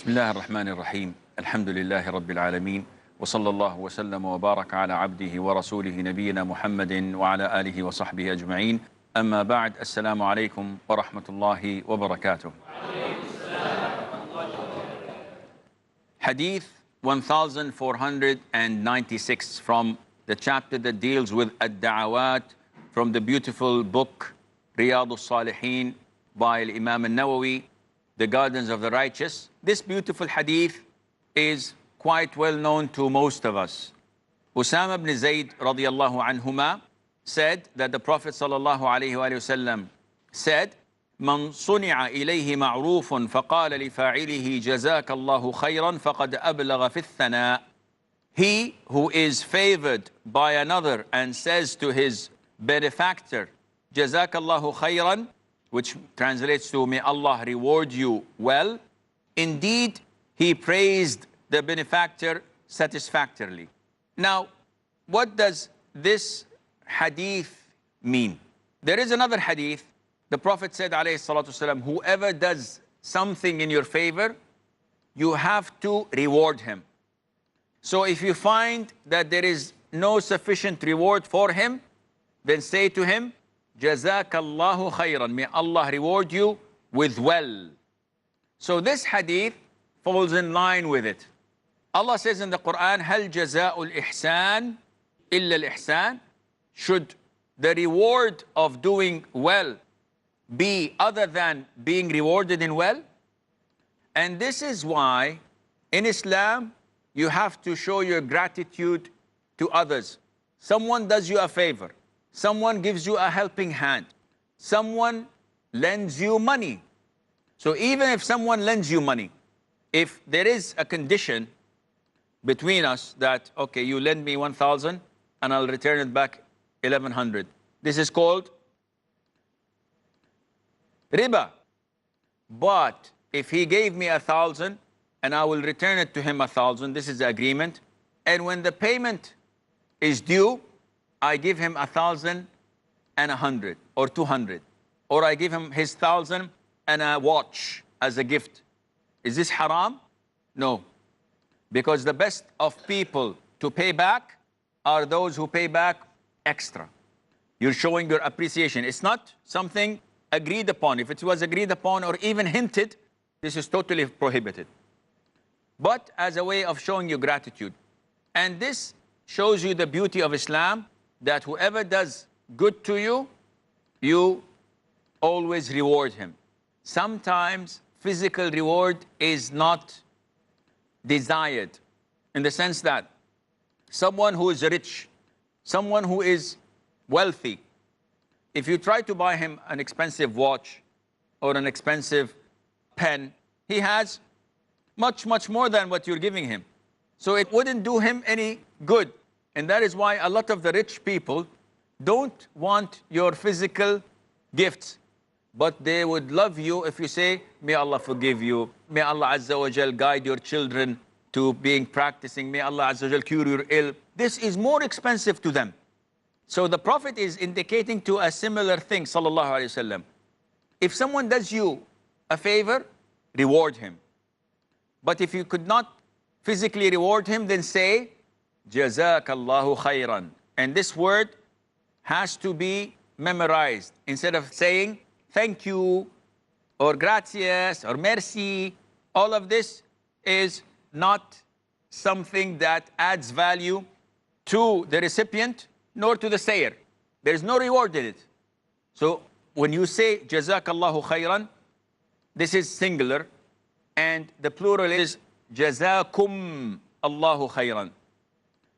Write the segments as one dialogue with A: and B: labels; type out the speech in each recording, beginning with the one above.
A: بسم الله الرحمن الرحيم الحمد لله رب العالمين وصلى الله وسلم وبارك على عبده ورسوله نبينا محمد وعلى آله وصحبه أجمعين أما بعد السلام عليكم ورحمة الله وبركاته. Hadith 1496 from the chapter that deals with Ad-Da'awat from the beautiful book Riyadh al-Salihin by Imam al-Nawawi, The Gardens of the Righteous. This beautiful hadith is quite well known to most of us. Usama ibn Zayd radiyallahu anhuma said that the Prophet sallallahu alayhi wa sallam said, من صنع إليه معروف فقال لفاعله جزاك الله خيرا فقد أبلغ في الثناء. He who is favored by another and says to his benefactor, جزاك الله خيرا, which translates to may Allah reward you well, indeed he praised the benefactor satisfactorily. Now, what does this hadith mean? There is another hadith. The Prophet said, alayhi salatu wasalam, whoever does something in your favor, you have to reward him. So if you find that there is no sufficient reward for him, then say to him, Jazakallahu khayran, may Allah reward you with well. So this hadith falls in line with it. Allah says in the Quran, Hal jaza'ul ihsan illa al-ihsan? Should the reward of doing well be other than being rewarded in well? And this is why in Islam you have to show your gratitude to others. Someone does you a favor, someone gives you a helping hand, someone lends you money. So even if someone lends you money, if there is a condition between us that, okay, you lend me 1,000 and I'll return it back 1,100. This is called riba. But if he gave me 1,000 and I will return it to him 1,000, this is the agreement. And when the payment is due, I give him 1,100 or 200, or I give him his 1,000 and a watch as a gift. Is this haram? No. Because the best of people to pay back are those who pay back extra. You're showing your appreciation. It's not something agreed upon. If it was agreed upon or even hinted, this is totally prohibited. But as a way of showing you gratitude. And this shows you the beauty of Islam, that whoever does good to you, you always reward him. Sometimes physical reward is not desired, in the sense that someone who is rich, someone who is wealthy, if you try to buy him an expensive watch or an expensive pen, he has much, much more than what you're giving him. So it wouldn't do him any good. And that is why a lot of the rich people don't want your physical gifts, but they would love you if you say, may Allah forgive you, may Allah Azza wa Jal guide your children to being practicing, may Allah Azza wa Jal cure your ill. This is more expensive to them. So the Prophet is indicating to a similar thing, sallallahu alayhi wasallam. If someone does you a favor, reward him. But if you could not physically reward him, then say, Jazakallahu khayran. And this word has to be memorized. Instead of saying, thank you, or gracias, or merci, all of this is not something that adds value to the recipient, nor to the sayer. There is no reward in it. So when you say Jazakallahu khayran, this is singular, and the plural is Jazakum Allahu khayran.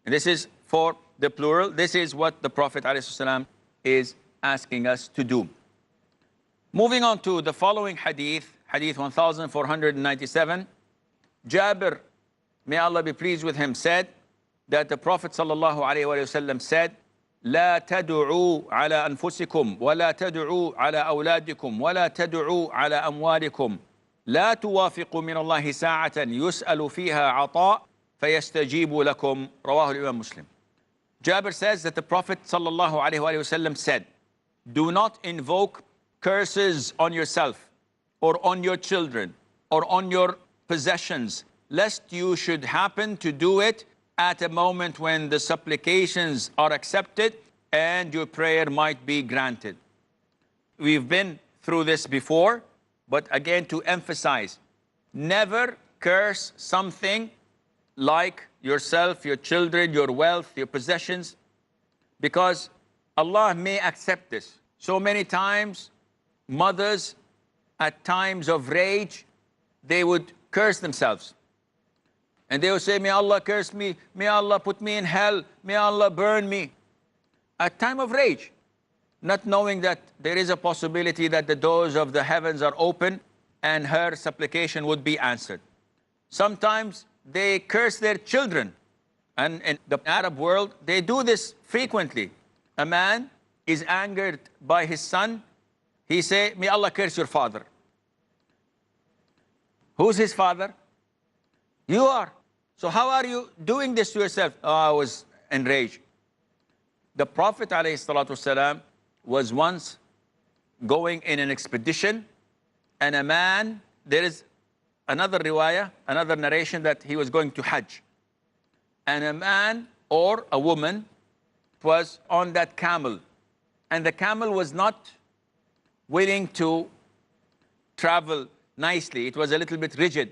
A: And this is for the plural. This is what the Prophet ﷺ is asking us to do. Moving on to the following hadith, hadith 1497. Jabir, may Allah be pleased with him, said that the Prophet ﷺ said, لا تدعوا على أنفسكم ولا تدعوا على أولادكم ولا تدعوا على أموالكم لا توافقوا من الله ساعة يسأل فيها عطاء فيستجيب لكم. رواه الإمام Muslim. Jabir says that the Prophet ﷺ said, do not invoke curses on yourself or on your children or on your possessions, lest you should happen to do it at a moment when the supplications are accepted and your prayer might be granted. We've been through this before, but again to emphasize, never curse something like yourself, your children, your wealth, your possessions, because Allah may accept this. So many times, mothers at times of rage, they would curse themselves. And they would say, may Allah curse me, may Allah put me in hell, may Allah burn me. At time of rage, not knowing that there is a possibility that the doors of the heavens are open and her supplication would be answered. Sometimes they curse their children. And in the Arab world, they do this frequently. A man is angered by his son. He say, may Allah curse your father. Who's his father? You are. So how are you doing this to yourself? Oh, I was enraged. The Prophet ﷺ was once going in an expedition, and a man, there is another riwayah, another narration that he was going to Hajj. And a man or a woman was on that camel. And the camel was not willing to travel nicely. It was a little bit rigid.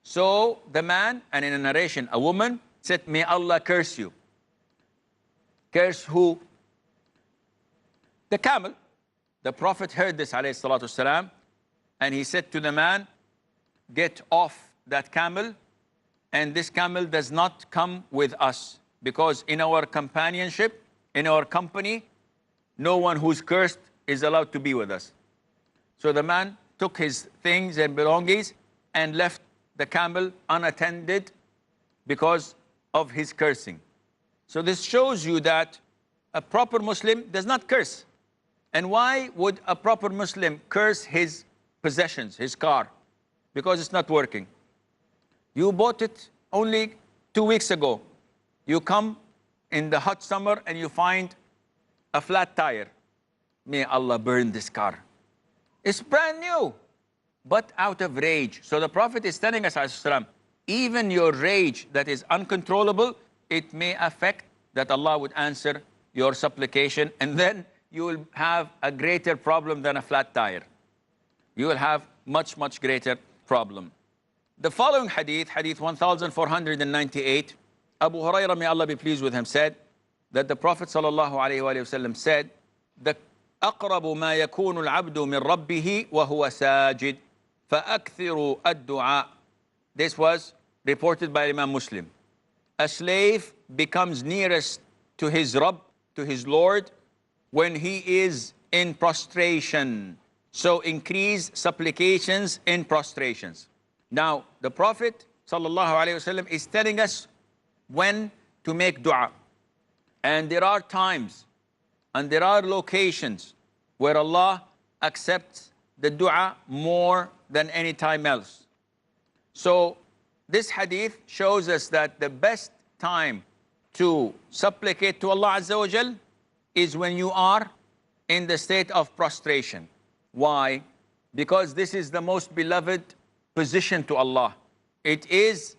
A: So the man, and in a narration, a woman, said, may Allah curse you. Curse who? The camel. The Prophet heard this, ﷺ, and he said to the man, get off that camel, and this camel does not come with us, because in our companionship, in our company, no one who's cursed is allowed to be with us. So the man took his things and belongings and left the camel unattended because of his cursing. So this shows you that a proper Muslim does not curse. And why would a proper Muslim curse his possessions, his car? Because it's not working. You bought it only 2 weeks ago. You come in the hot summer and you find a flat tire. May Allah burn this car. It's brand new, but out of rage. So the Prophet is telling us, even your rage that is uncontrollable, it may affect that Allah would answer your supplication, and then you will have a greater problem than a flat tire. You will have much, much greater problem. The following hadith, hadith 1498, Abu Hurairah, may Allah be pleased with him, said that the Prophet ﷺ said, the أقرب ما يكون العبد من ربه وهو ساجد فأكثروا الدعاء. This was reported by Imam Muslim. A slave becomes nearest to his Rabb, to his Lord, when he is in prostration. So increase supplications in prostrations. Now, the Prophet ﷺ is telling us when to make dua. And there are times and there are locations where Allah accepts the dua more than any time else. So this hadith shows us that the best time to supplicate to Allah Azza wa Jal is when you are in the state of prostration. Why? Because this is the most beloved position to Allah. It is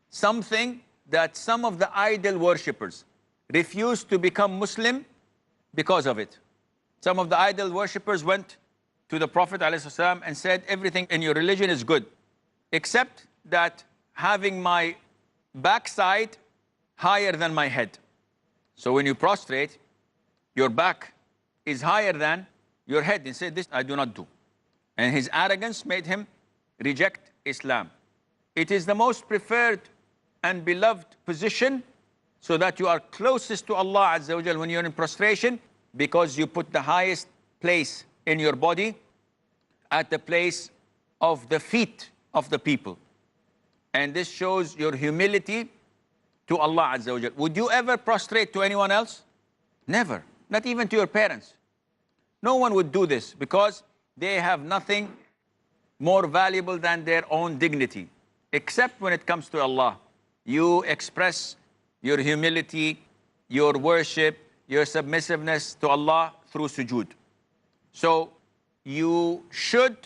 A: something that some of the idol worshippers refused to become Muslim because of it. Some of the idol worshippers went to the Prophet ﷺ and said, everything in your religion is good, except that having my backside higher than my head. So when you prostrate, your back is higher than your head. He said, this I do not do. And his arrogance made him reject Islam. It is the most preferred and beloved position, so that you are closest to Allah Azza wa Jal when you're in prostration, because you put the highest place in your body at the place of the feet of the people. And this shows your humility to Allah Azza wa Jal. Would you ever prostrate to anyone else? Never. Not even to your parents. No one would do this, because they have nothing more valuable than their own dignity. Except when it comes to Allah. You express your humility, your worship, your submissiveness to Allah through sujood. So you should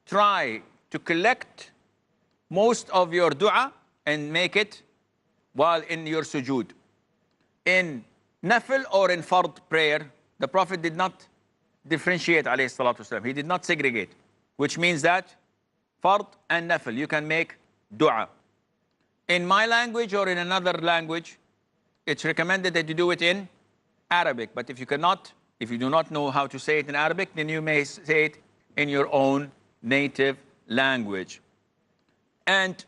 A: try to collect most of your dua and make it while in your sujood. In nafil or in fard prayer, the Prophet did not differentiate, alayhi salatu wasalam. He did not segregate, which means that fard and nafil, you can make dua. In my language or in another language, it's recommended that you do it in Arabic. But if you do not know how to say it in Arabic, then you may say it in your own native language. And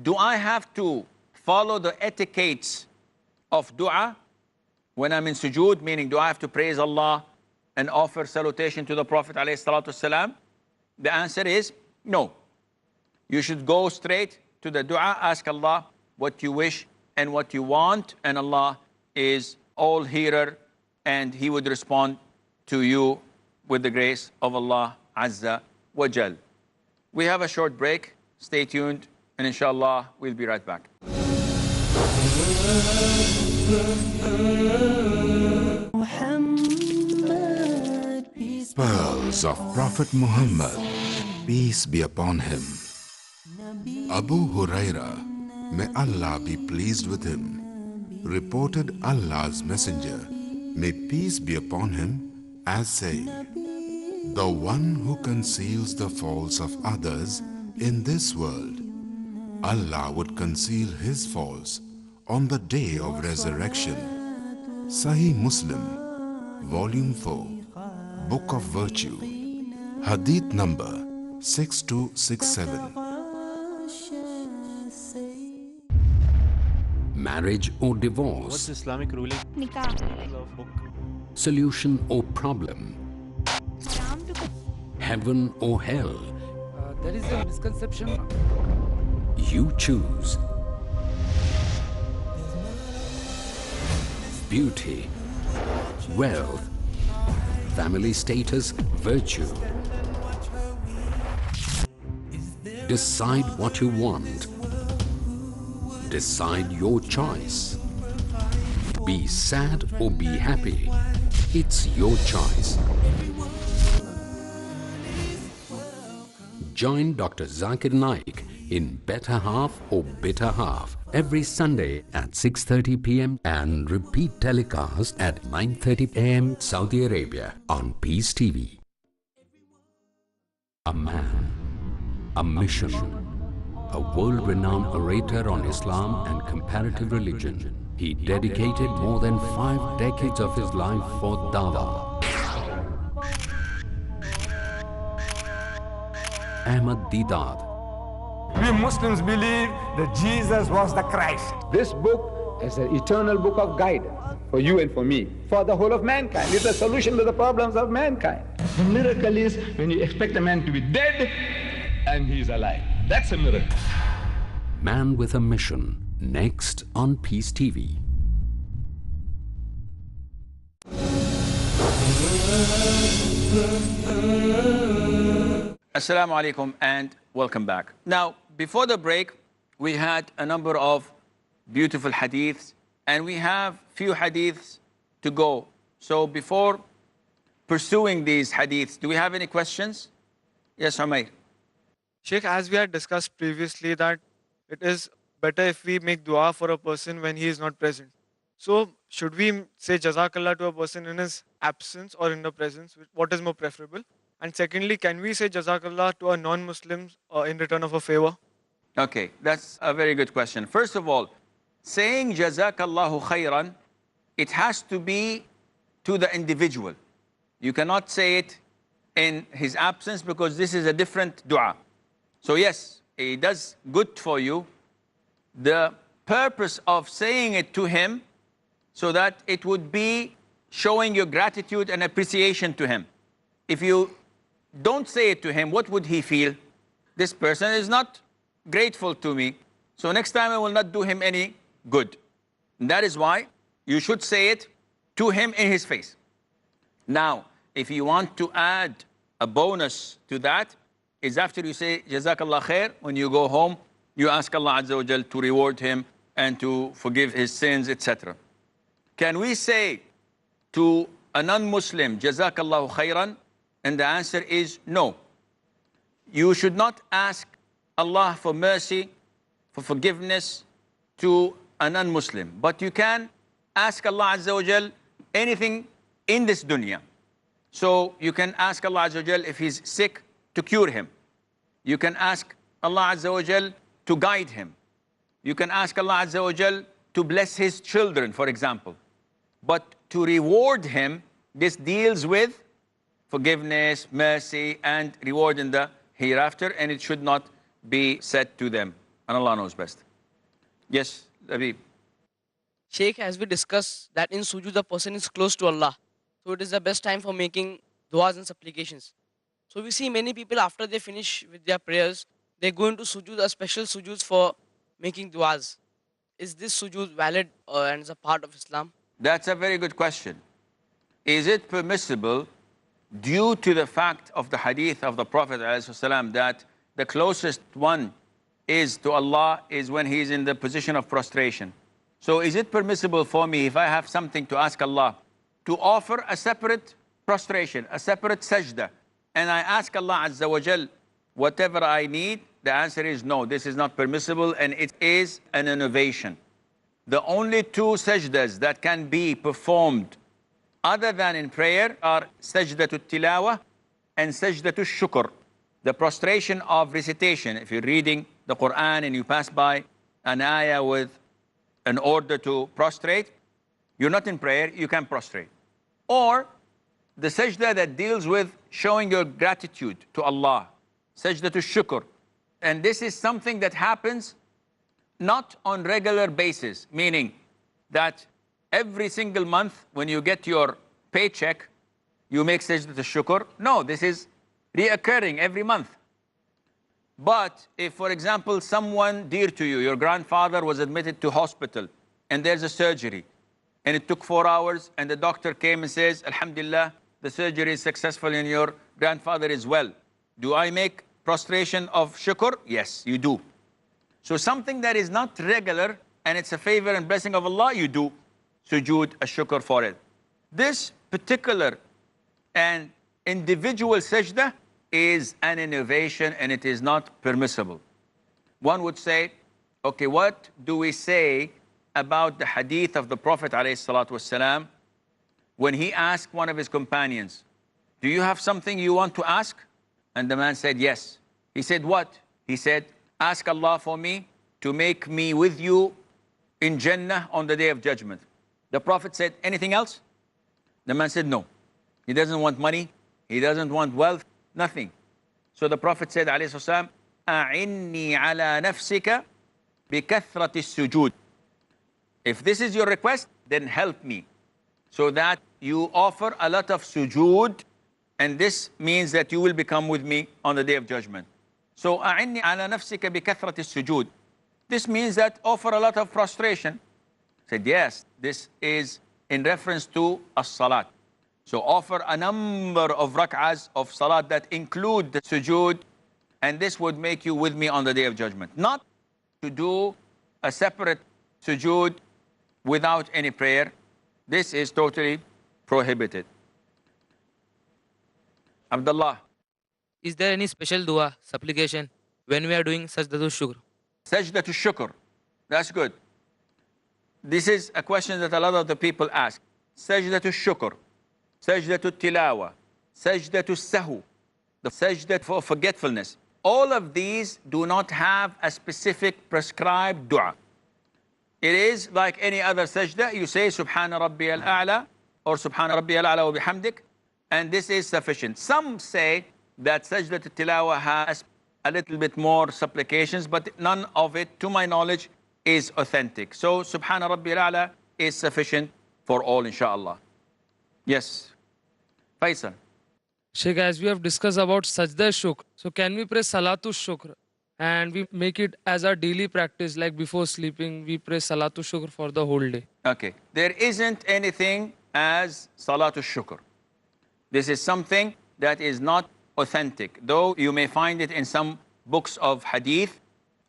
A: do I have to follow the etiquettes of dua when I'm in sujood? Meaning, do I have to praise Allah and offer salutation to the Prophet alayhi salatu wasalam? The answer is no. You should go straight to the dua, ask Allah what you wish and what you want, and Allah is all hearer, and He would respond to you with the grace of Allah Azza wa Jal. We have a short break. Stay tuned, and inshallah, we'll be right back.
B: Pearls of Prophet Muhammad, peace be upon him. Abu Huraira, may Allah be pleased with him, reported Allah's messenger, may peace be upon him, as saying, the one who conceals the faults of others in this world, Allah would conceal his faults on the day of resurrection. Sahih Muslim, Volume 4, Book of Virtue, Hadith number 6267.
C: Marriage or divorce?
D: What's Islamic ruling?
E: Nikah.
D: Book.
C: Solution or problem? Heaven or hell?
F: There is a misconception.
C: You choose. Beauty, wealth, family status, virtue. Decide what you want. Decide your choice. Be sad or be happy. It's your choice. Join Dr. Zakir Naik in Better Half or Bitter Half every Sunday at 6:30 p.m. and repeat telecast at 9:30 a.m. Saudi Arabia on Peace TV. A man, a mission, a world-renowned orator on Islam and comparative religion. He dedicated more than 5 decades of his life for dawah. Ahmad Deedat.
G: We Muslims believe that Jesus was the Christ.
H: This book is an eternal book of guidance for you and for me, for the whole of mankind. It's a solution to the problems of mankind. The miracle is when you expect a man to be dead and he's alive. That's a miracle.
C: Man with a Mission, next on Peace TV.
A: Assalamu alaikum and welcome back. Now, before the break, we had a number of beautiful hadiths, and we have few hadiths to go. So before pursuing these hadiths, do we have any questions? Yes, Umayr.
D: Sheikh, as we had discussed previously, that it is better if we make dua for a person when he is not present. So, should we say Jazakallah to a person in his absence or in the presence? What is more preferable? And secondly, can we say Jazakallah to a non-Muslim in return of a favor?
A: Okay, that's a very good question. First of all, saying Jazakallahu khairan, it has to be to the individual. You cannot say it in his absence because this is a different dua. So yes, it does good for you. The purpose of saying it to him so that it would be showing your gratitude and appreciation to him. If you don't say it to him, what would he feel? This person is not grateful to me, so next time I will not do him any good. And that is why you should say it to him in his face. Now, if you want to add a bonus to that, is after you say Jazakallah khair, when you go home, you ask Allah Azza wa Jal to reward him and to forgive his sins, etc. Can we say to a non-Muslim, Jazakallahu khairan? And the answer is no. You should not ask Allah for mercy, for forgiveness to a non-Muslim. But you can ask Allah Azza wa Jal anything in this dunya. So you can ask Allah Azza wa Jal if he's sick to cure him. You can ask Allah Azza wa Jal to guide him. You can ask Allah Azza wa Jal to bless his children, for example. But to reward him, this deals with forgiveness, mercy, and reward in the hereafter, and it should not be said to them. And Allah knows best. Yes, Habib.
E: Sheikh, as we discussed that in sujood the person is close to Allah. So it is the best time for making du'as and supplications. So we see many people after they finish with their prayers, they go into sujood, a special sujood for making du'as. Is this sujood valid and is a part of Islam?
A: That's a very good question. Is it permissible due to the fact of the hadith of the Prophet ﷺ that the closest one is to Allah is when he is in the position of prostration? So is it permissible for me, if I have something to ask Allah, to offer a separate prostration, a separate sajda, and I ask Allah Azza wa Jal whatever I need? The answer is no, this is not permissible, and it is an innovation. The only two sajdas that can be performed other than in prayer are sajdatul tilawa and sajdatul shukr, the prostration of recitation. If you're reading the Quran and you pass by an ayah with an order to prostrate, you're not in prayer, you can prostrate. Or the sajda that deals with showing your gratitude to Allah, sajdatul shukr. And this is something that happens not on regular basis, meaning that every single month when you get your paycheck, you make sajdatul shukr. No, this is reoccurring every month. But if, for example, someone dear to you, your grandfather was admitted to hospital and there's a surgery and it took 4 hours and the doctor came and says, Alhamdulillah, the surgery is successful and your grandfather is well. Do I make prostration of shukr? Yes, you do. So something that is not regular and it's a favor and blessing of Allah, you do sujood ash-shukr for it. This particular and individual sajda is an innovation and it is not permissible. One would say, okay, what do we say about the hadith of the Prophet ﷺ when he asked one of his companions, do you have something you want to ask? And the man said, yes. He said, what? He said, ask Allah for me to make me with you in Jannah on the day of judgment. The Prophet said, anything else? The man said, no. He doesn't want money. He doesn't want wealth. Nothing. So the Prophet said, alayhi salam, أعني على نفسك بكثرة السجود. If this is your request, then help me so that you offer a lot of sujood, and this means that you will become with me on the day of judgment. So أعني على نفسك بكثرة السجود. This means that offer a lot of prostration. Said, yes, this is in reference to as-salat. So offer a number of rak'ahs of salat that include the sujood, and this would make you with me on the day of judgment. Not to do a separate sujood without any prayer. This is totally prohibited. Abdullah.
I: Is there any special dua, supplication, when we are doing sajdatul shukr?
A: Sajdatul shukr. That's good. This is a question that a lot of the people ask. Sajdatul shukr, sajdatul tilawa, sajdatul sahu, the sajda for forgetfulness. All of these do not have a specific prescribed dua. It is like any other sajda. You say Subhana Rabbi al-A'la or Subhana Rabbi al-A'la wa bihamdik, and this is sufficient. Some say that sajdatul tilawa has a little bit more supplications, but none of it, to my knowledge, is authentic. So Subhana Rabbi al-A'la is sufficient for all, inshallah. Yes. Faisal.
F: Sheikh, as we have discussed about sajda shukr, so can we pray salatu shukr and we make it as our daily practice, like before sleeping, we pray salatu shukr for the whole day?
A: Okay. There isn't anything as salatu shukr. This is something that is not authentic, though you may find it in some books of hadith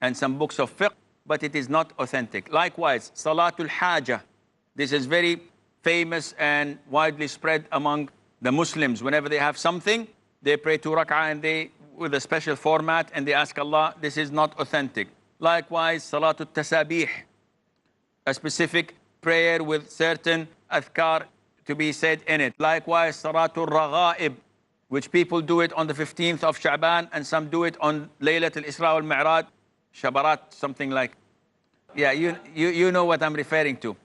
A: and some books of fiqh, but it is not authentic. Likewise, salatul haja. This is very famous and widely spread among the Muslims. Whenever they have something, they pray 2 rak'ah and they with a special format and they ask Allah, this is not authentic. Likewise, Salatul Tasabih, a specific prayer with certain adhkar to be said in it. Likewise, Salatul Raghaib, which people do it on the 15th of Sha'ban and some do it on Laylat al-Isra wal-Mi'raj, Shabarat, something like. Yeah, you know what I'm referring to.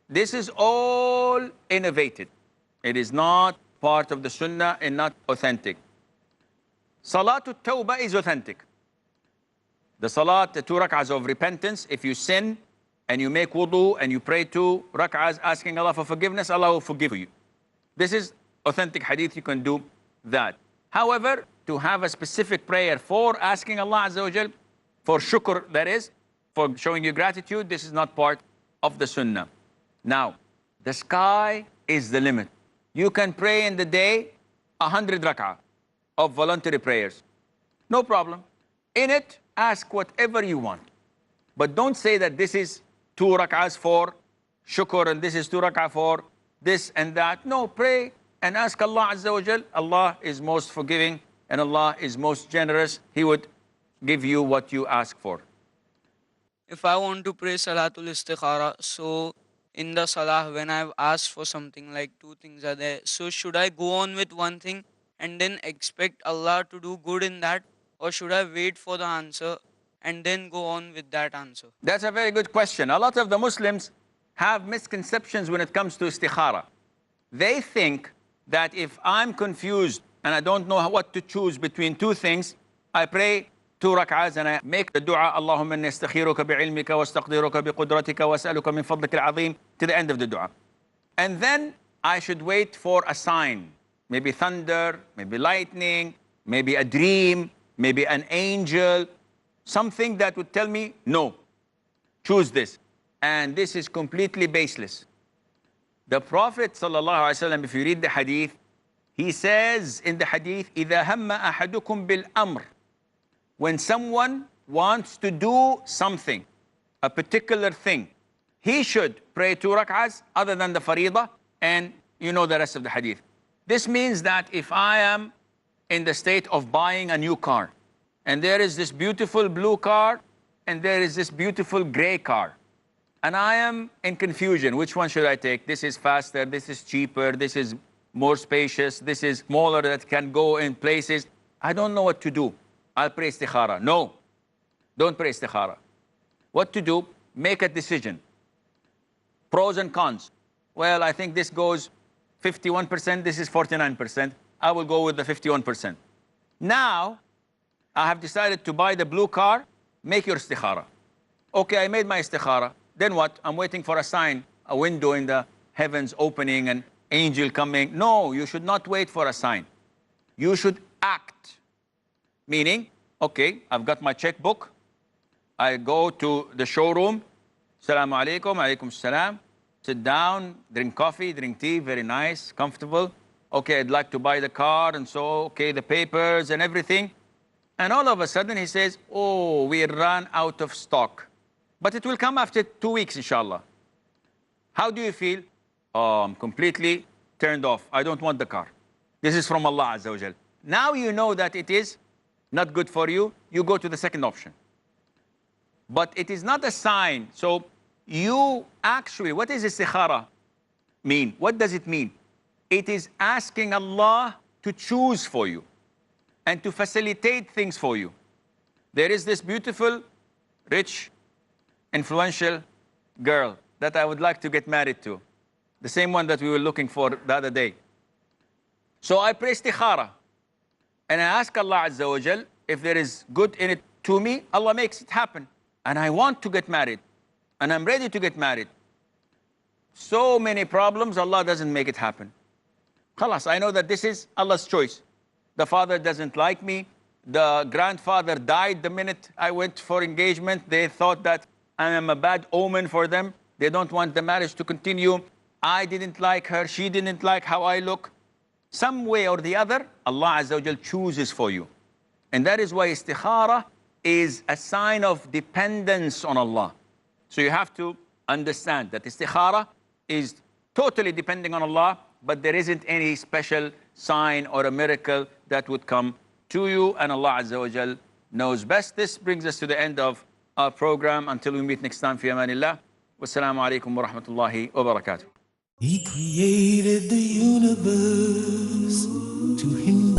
A: This is all innovated. It is not part of the Sunnah and not authentic. Salatul Tawbah is authentic. The Salat, the 2 rak'ahs of repentance, if you sin and you make wudu and you pray 2 rak'ahs asking Allah for forgiveness, Allah will forgive you. This is authentic hadith, you can do that. However, to have a specific prayer for asking Allah Azza wa Jal, for shukr, that is, for showing you gratitude, this is not part of the Sunnah. Now, the sky is the limit. You can pray in the day 100 rak'ah of voluntary prayers. No problem. In it, ask whatever you want. But don't say that this is 2 rak'ahs for shukr and this is 2 rak'ah for this and that. No, pray and ask Allah Azza wa Jal. Allah is most forgiving and Allah is most generous. He would give you what you ask for.
J: If I want to pray Salatul Istikhara, so in the Salah, when I've asked for something, like 2 things are there, so should I go on with one thing and then expect Allah to do good in that? Or should I wait for the answer and then go on with that answer?
A: That's a very good question. A lot of the Muslims have misconceptions when it comes to istikhara. They think that if I'm confused and I don't know what to choose between 2 things, I pray 2 rak'ahs and I make the dua, Allahumma inni astakhiruka bi'ilmika wa astaqdiruka biqudratika wa as'aluka min fadlika al-azim, to the end of the dua. And then I should wait for a sign, maybe thunder, maybe lightning, maybe a dream, maybe an angel, something that would tell me, no, choose this. And this is completely baseless. The Prophet ﷺ, if you read the hadith, he says in the hadith, إِذَا هَمَّ أَحَدُكُمْ بِالْأَمْرِ, when someone wants to do something, a particular thing, he should pray 2 rak'ahs other than the faridah, and you know the rest of the hadith. This means that if I am in the state of buying a new car, and there is this beautiful blue car, and there is this beautiful gray car, and I am in confusion, which one should I take? This is faster, this is cheaper, this is more spacious, this is smaller, that can go in places. I don't know what to do. I'll pray istikhara. No, don't pray istikhara. What to do? Make a decision. Pros and cons. Well, I think this goes 51%, this is 49%. I will go with the 51%. Now, I have decided to buy the blue car. Make your istikhara. Okay, I made my istikhara. Then what? I'm waiting for a sign, a window in the heavens opening, an angel coming. No, you should not wait for a sign. You should act. Meaning, okay, I've got my checkbook. I go to the showroom. Assalamu alaikum, alaikum salam. Sit down, drink coffee, drink tea, very nice, comfortable. Okay, I'd like to buy the car, and so, okay, the papers and everything. And all of a sudden he says, oh, we ran out of stock. But it will come after 2 weeks, inshallah. How do you feel? Oh, I'm completely turned off. I don't want the car. This is from Allah Azza wa Jal. Now you know that it is not good for you. You go to the second option. But it is not a sign. So you actually, what is istikhara mean? What does it mean? It is asking Allah to choose for you and to facilitate things for you. There is this beautiful, rich, influential girl that I would like to get married to. The same one that we were looking for the other day. So I pray istikhara. And I ask Allah Azza wa Jal, if there is good in it to me, Allah makes it happen. And I want to get married. And I'm ready to get married. So many problems, Allah doesn't make it happen. Khalas, I know that this is Allah's choice. The father doesn't like me. The grandfather died the minute I went for engagement. They thought that I am a bad omen for them. They don't want the marriage to continue. I didn't like her. She didn't like how I look. Some way or the other, Allah Azza wa Jal chooses for you. And that is why istikhara is a sign of dependence on Allah. So you have to understand that istikhara is totally depending on Allah, but there isn't any special sign or a miracle that would come to you, and Allah Azza wa Jal knows best. This brings us to the end of our program. Until we meet next time, fi amanillah. Wassalamu alaikum wa rahmatullahi wa barakatuh.
K: He created the universe to him.